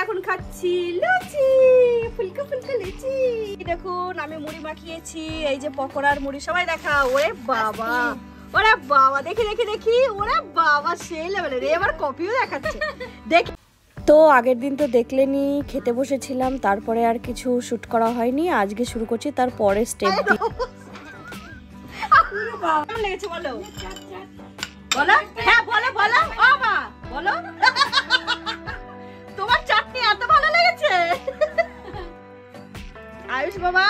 এখন খাচ্ছি লুচি, ফুলকা ফুলকা লুচি। দেখুন আমি মুড়ি মাখিয়েছি, এই যে পকোড়ার মুড়ি, সবাই দেখা। ওরে বাবা, ওরে বাবা, দেখি দেখি দেখি, ওরে বাবা সেই লেভেলের। এবার কপিও দেখাচ্ছে দেখি। তো আগের দিন তো দেখলেনি, খেতে বসেছিলাম, তারপরে আর কিছু শুট করা হয়নি। আজকে শুরু করছি তার পরের স্টেপ দিয়ে। কেমন লেগেছে বলো বলো, হ্যাঁ বলো বলো, ও মা বলো, তোমার চাটনি এত ভালো লেগেছে? আয়ুষ বাবা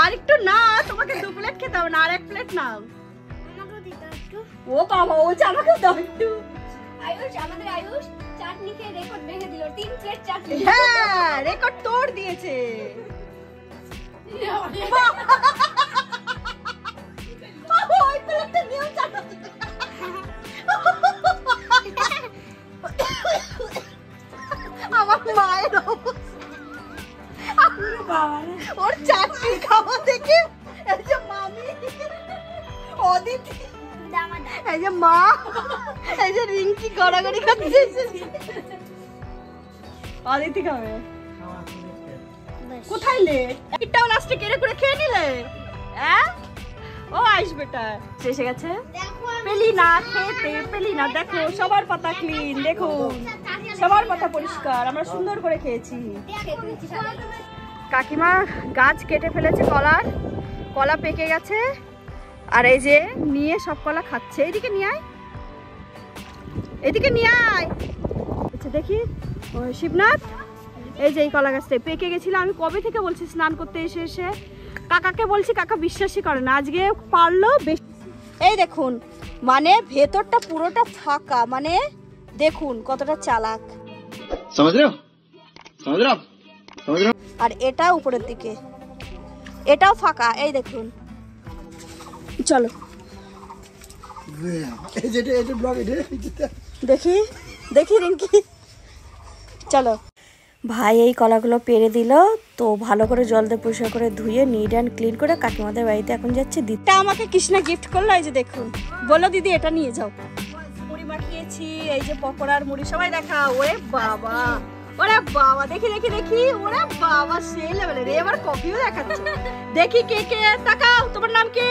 আর একটু না, তোমাকে 2 প্লেট খেতে হবে না, আর 1 প্লেট নাও। ও বাবা, ও আমাকে দাও একটু। আয়ুষ, আমাদের আয়ুষ চাটনি খেয়ে রেকর্ড ভেঙে দিল, 3 প্লেট চাটনি। হ্যাঁ, রেকর্ড তোড় দিয়েছে। ওই প্লেটটা নিয়ে চাটো। আমার মায়ের ওর চাটনি খাওয়া দেখে এই যে মামি, অদিতি, এই যে মা, এই যে রিঙ্কি গড়াগড়ি খাচ্ছে। অদিতি খাবে কোথায়? লে এটাও লাস্টে কেড়ে করে খেয়ে নিলে। হ্যাঁ ও আইস বেটা এসে গেছে। পেলি না খেতে, পেলি না। দেখো সবার পাতা ক্লিন, দেখো সবার পাতা পরিষ্কার, আমরা সুন্দর করে খেয়েছি। কাকিমা গাছ কেটে ফেলেছে কলার, কলা পেকে গেছে, আর এই যে নিয়ে সব কলা খাচ্ছে। এদিকে নিয়ে আয়, এদিকে নিয়ে আয়। আচ্ছা দেখি শিবনাথ, এই যে এই কলা গাছটা পেকে গেছিল। আমি কবে থেকে বলছি স্নান করতে এসে এসে, কাকাকে বলছি, কাকা বিশ্বাসই করে না। আজকে পারলো বেশি। এই দেখুন, মানে ভেতরটা পুরোটা ফাঁকা, মানে দেখুন কতটা চালাক। আর এটা উপরের দিকে, এটাও ফাঁকা। এই দেখুন, চলো দেখি দেখি রিঙ্কি, চলো। ভাই এই কলাগুলো পেরে দিল, তো ভালো করে জল দিয়ে পরিষ্কার করে ধুয়ে নিট অ্যান্ড ক্লিন করে কাকিমাদের বাড়িতে এখন যাচ্ছে দিতে। আমাকে কৃষ্ণা গিফট করলো, এই যে দেখুন। বলো দিদি এটা নিয়ে যাও। মুড়ি মাখিয়েছি, এই যে পকোড়ার মুড়ি, সবাই দেখা। ওরে বাবা, ওরে বাবা, দেখি দেখি দেখি, ওরে বাবা সেই লেভেলের। এবার কপিও দেখাচ্ছে দেখি কে কে। তাকাও, তোমার নাম কি?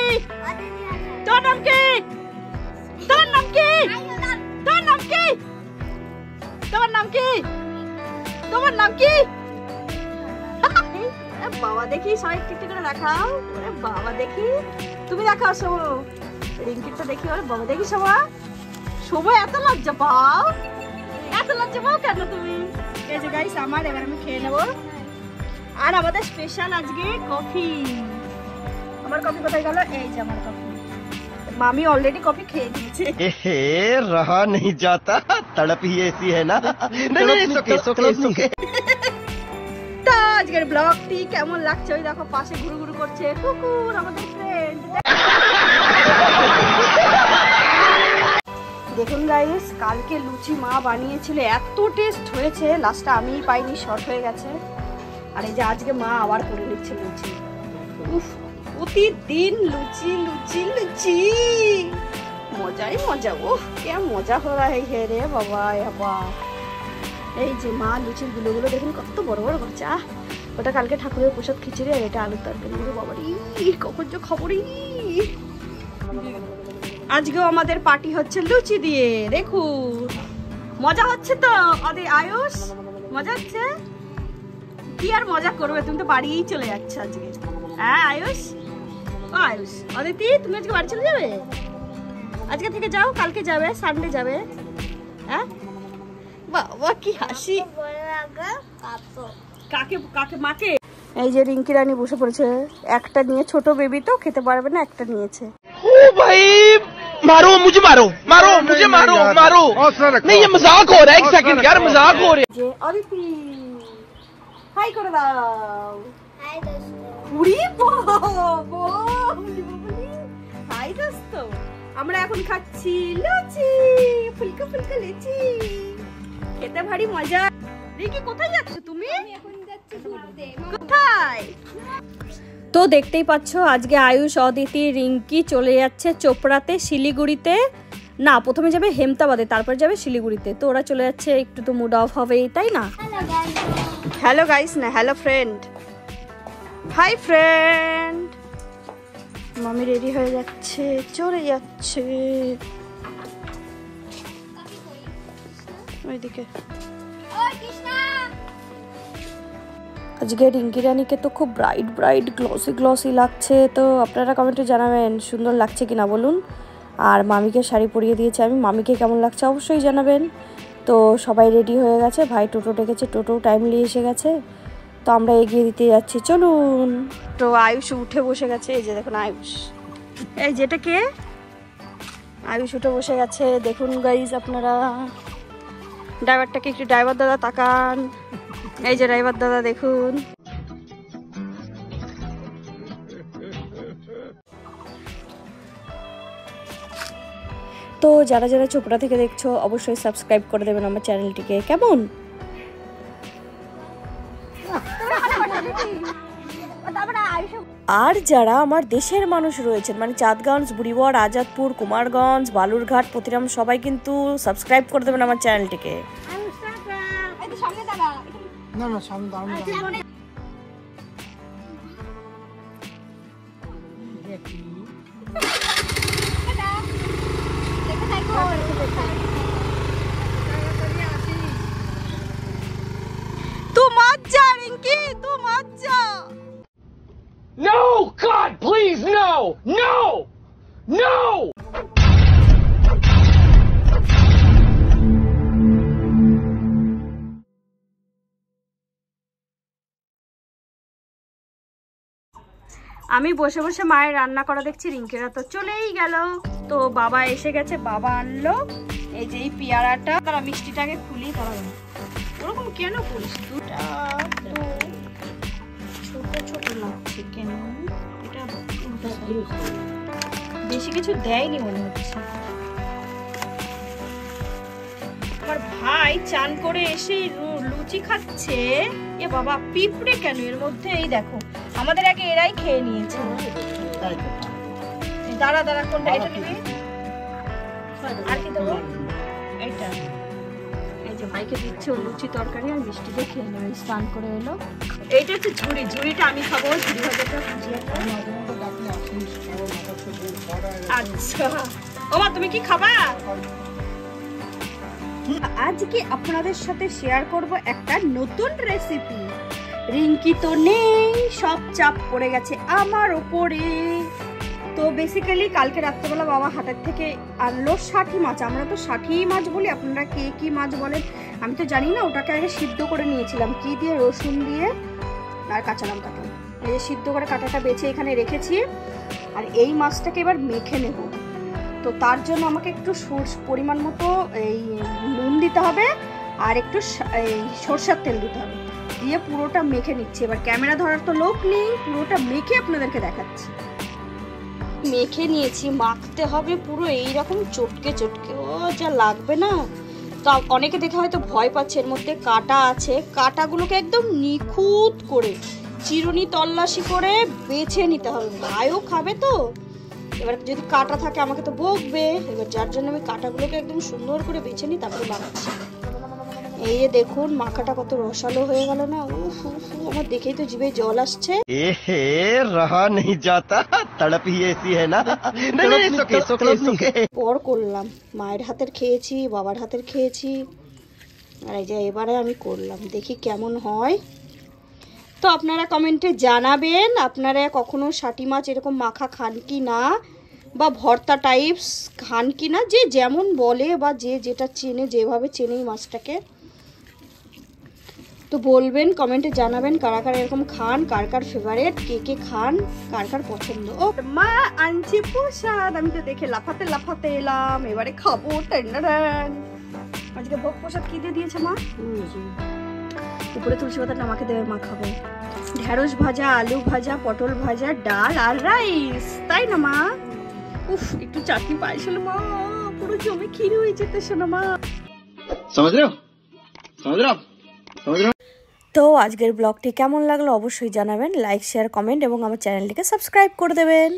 তোর নাম কি? তোর নাম কি? তোর নাম কি? তোমার নাম কি? তোমার নাম কি? বাবা দেখি, সবাই একটু করে দেখাও। ওরে বাবা দেখি, তুমি দেখাও শোভা, রিঙ্কিটা দেখি। ওরে বাবা দেখি শোভা, শোভা এত লজ্জা পাও, এত লজ্জা পাও কেন তুমি? এই যে গাইস আমার, এবার আমি খেয়ে নেবো। আর আমাদের স্পেশাল আজকে কফি। আমার কফি কোথায় গেল? এই যে আমার কফি, মামি অলরেডি কফি খেয়ে নিয়েছে। रहा नहीं जाता, तड़प ही ऐसी है ना। তো আজকের ব্লগটি কেমন লাগছে? ওই দেখো পাশে ঘুরু ঘুরু করছে কুকুর, আমাদের ফ্রেন্ড। দেখুন গাইস, কালকে লুচি মা বানিয়েছিল, এত টেস্ট হয়েছে, লাস্টে আমিই পাইনি, শর্ট হয়ে গেছে। আর এই যে আজকে মা আবার করে নিচ্ছে লুচি। উফ, প্রতিদিন লুচি লুচি লুচি, মজাই মজা। ওহ কে মজা হো রা হে রে বাবা। এই যে মা লুচির গুলোগুলো দেখুন কত বড় বড় করছে। ওটা কালকে ঠাকুরের প্রসাদ খিচুড়ি, আর এটা আলুর তরকারি। বাবারি কখন যে খবরই। আজকেও আমাদের পার্টি হচ্ছে লুচি দিয়ে, দেখুন মজা হচ্ছে তো। আয়ুষ মজা হচ্ছে? কি আর মজা করবে, তুমি তো বাড়িই চলে যাচ্ছে আজকে। হ্যাঁ আয়ুষ, ও আয়ুষ, অদিতি তুমি আজকে বাড়ি চলে যাবে? আজকে থেকে যাও, কালকে যাবে, সানডে যাবে। হ্যাঁ বাবা কি হাসি। কাকে কাকে? মাকে। এই যে রিঙ্কি রানী বসে পড়েছে, একটা নিয়ে, ছোট বেবি তো খেতে পারবে না, একটা নিয়েছে। ও ভাই मारो मुझे, मारो मारो मुझे, मारो मारो। नहीं ये मजाक हो रहा है, 1 सेकंड यार, मजाक हो रहा है। যে অদিতি হাই করে দাও। হাই দোস্ত। উড়ি বাবা, হাই দোস্ত। আমরা এখন খাচ্ছি লুচি, ফুলকা ফুলকা লুচি, খেতে ভারী মজা। রিঙ্কি কোথায় যাচ্ছ তুমি? আমি এখন যাচ্ছি ঘুরতে। কোথায়? তো দেখতেই পাচ্ছ আজকে আয়ুষ, অদিতি, রিঙ্কি চলে যাচ্ছে চোপড়াতে, শিলিগুড়িতে। না, প্রথমে যাবে হেমতাবাদে, তারপর যাবে শিলিগুড়িতে। তো ওরা চলে যাচ্ছে, একটু তো মুড অফ হবে, তাই না? হ্যালো গাইস, না হ্যালো ফ্রেন্ড, হাই ফ্রেন্ড। মামি রেডি হয়ে যাচ্ছে, চলে যাচ্ছে ওইদিকে। ওই কৃষ্ণা, আজকে রিঙ্কি রানীকে তো খুব ব্রাইট ব্রাইট গ্লসি গ্লসি লাগছে। তো আপনারা কমেন্টে জানাবেন সুন্দর লাগছে কিনা বলুন। আর মামিকে শাড়ি পরিয়ে দিয়েছে আমি, মামিকে কেমন লাগছে অবশ্যই জানাবেন। তো সবাই রেডি হয়ে গেছে, ভাই টোটো ডেকেছে, টোটো টাইমলি এসে গেছে। তো আমরা এগিয়ে দিতে যাচ্ছি, চলুন। তো আয়ুষ উঠে বসে গেছে, এই যে দেখুন আয়ুষ, এই যেটা কে আয়ুষ উঠে বসে গেছে। দেখুন গাইজ আপনারা, ড্রাইভারটাকে একটু, ড্রাইভার দাদা তাকান, এই যে ড্রাইভার দাদা দেখুন। তো যারা যারা চোপড়া থেকে দেখছো অবশ্যই সাবস্ক্রাইব করে দেবেন আমার চ্যানেলটিকে, কেমন? আর যারা আমার দেশের মানুষ রয়েছেন, মানে চাঁদগঞ্জ, বুড়িগড়, আজাদপুর, কুমারগঞ্জ, বালুরঘাট, প্রতিরাম, সবাই কিন্তু সাবস্ক্রাইব করে দেবেন আমার চ্যানেলটিকে। এই তো সামনে দাঁড়া। না না সামনে দাঁড়ানো যাবে না। দেখে থাকো। तू मत जा रिंकी, तू मत जा। No, God, please, no, no, no. আমি বসে বসে মায়ের রান্না করা দেখছি, রিঙ্কিরা তো চলেই গেল। তো বাবা এসে গেছে, বাবা আনলো এই যে এই পেয়ারাটা। তারা মিষ্টিটাকে খুলি, তারা ওরকম কেন করিস? দুটা তো ছোট ছোট লাগছে কেন? এটা বেশি কিছু দেয়নি মনে হচ্ছে। আমার ভাই চান করে এসে লুচি খাচ্ছে। এ বাবা, পিঁপড়ে কেন এর মধ্যে? এই দেখো, আমাদের আগে এরাই খেয়ে নিয়েছে। দাঁড়া দাঁড়া, কোনটা? এটা নিবি? আর কি দেবো? এইটা। এই যে ভাইকে দিচ্ছে ও লুচি তরকারি, আর মিষ্টিটা খেয়ে নেবে, স্নান করে এলো। এইটা হচ্ছে ঝুড়ি, ঝুড়িটা আমি খাবো, ঝুড়ি ভাজাটা ভুজিয়াটা। আচ্ছা ওমা, তুমি কি খাবা? আজকে আপনাদের সাথে শেয়ার করব একটা নতুন রেসিপি। রিঙ্কি তো নেই, সব চাপ পড়ে গেছে আমার ওপরে। তো বেসিক্যালি কালকে রাত্রেবেলা বাবা হাটের থেকে আনলো ষাঠি মাছ। আমরা তো ষাঠি মাছ বলি, আপনারা কে কি মাছ বলেন আমি তো জানি না। ওটাকে আগে সিদ্ধ করে নিয়েছিলাম, কি দিয়ে? রসুন দিয়ে আর কাঁচা লঙ্কা দিয়ে। এই যে সিদ্ধ করে কাঁটাটা বেছে এখানে রেখেছি। আর এই মাছটাকে এবার মেখে নেব। তো তার জন্য আমাকে একটু পরিমাণ মতো এই নুন দিতে হবে, আর একটু সরষের তেল দিতে হবে, দিয়ে পুরোটা মেখে নিচ্ছি। এবার ক্যামেরা ধরার তো লোক নেই, পুরোটা মেখে আপনাদেরকে দেখাচ্ছি। মেখে নিয়েছি, মাখতে হবে পুরো এইরকম চটকে চটকে, ও যা লাগবে না। তো অনেকে দেখে হয়তো ভয় পাচ্ছে, এর মধ্যে কাঁটা আছে। কাঁটাগুলোকে একদম নিখুঁত করে চিরুনি তল্লাশি করে বেছে নিতে হবে। ভাইও খাবে তো, এবার যদি কাঁটা থাকে আমাকে তো বকবে। এবার যার জন্য আমি কাঁটাগুলোকে একদম সুন্দর করে বেছে নিই, তারপরে বানাচ্ছি। এই যে দেখুন মাখাটা কত রসালো হয়ে গেল না। উফ উফ, আমার দেখেই তো জিভে জল আসছে। एहे रहा नहीं जाता, तड़प ही ऐसी है ना। नहीं नहीं, सुके পর করলাম, মায়ের হাতের খেয়েছি, বাবার হাতের খেয়েছি, আর এই যে এবারে আমি করলাম, দেখি কেমন হয়। তো আপনারা কমেন্টে জানাবেন, আপনারা কখনো ষাটি মাছ এরকম মাখা খান কি না, বা ভর্তা টাইপস খান কি না, যে যেমন বলে বা যে যেটা চেনে, যেভাবে চেনে এই মাছটাকে। তো বলবেন, কমেন্টে জানাবেন কারা কারা এরকম খান, কার কার ফেভারিট, কে কে খান, কার কার পছন্দ। ও মা আনছি প্রসাদ, আমি তো দেখে লাফাতে লাফাতে এলাম, এবারে খাবো। টান্ডারান, আজকে ভোগ প্রসাদ কি দিয়ে দিয়েছে মা? উপরে তুলসী পাতাটা আমাকে দেবে, মা খাবো। ঢেঁড়স ভাজা, আলু ভাজা, পটল ভাজা, ডাল আর রাইস, তাই না মা? উফ, একটু চাটনি পাইছিল মা, পুরো জমে ক্ষীর হয়ে যেতেছে না মা। समझ रहे हो समझ रहे हो समझ रहे हो। তো আজকের ব্লগটি কেমন লাগলো অবশ্যই জানাবেন, লাইক শেয়ার কমেন্ট এবং আমার চ্যানেলটিকে সাবস্ক্রাইব করে দেবেন।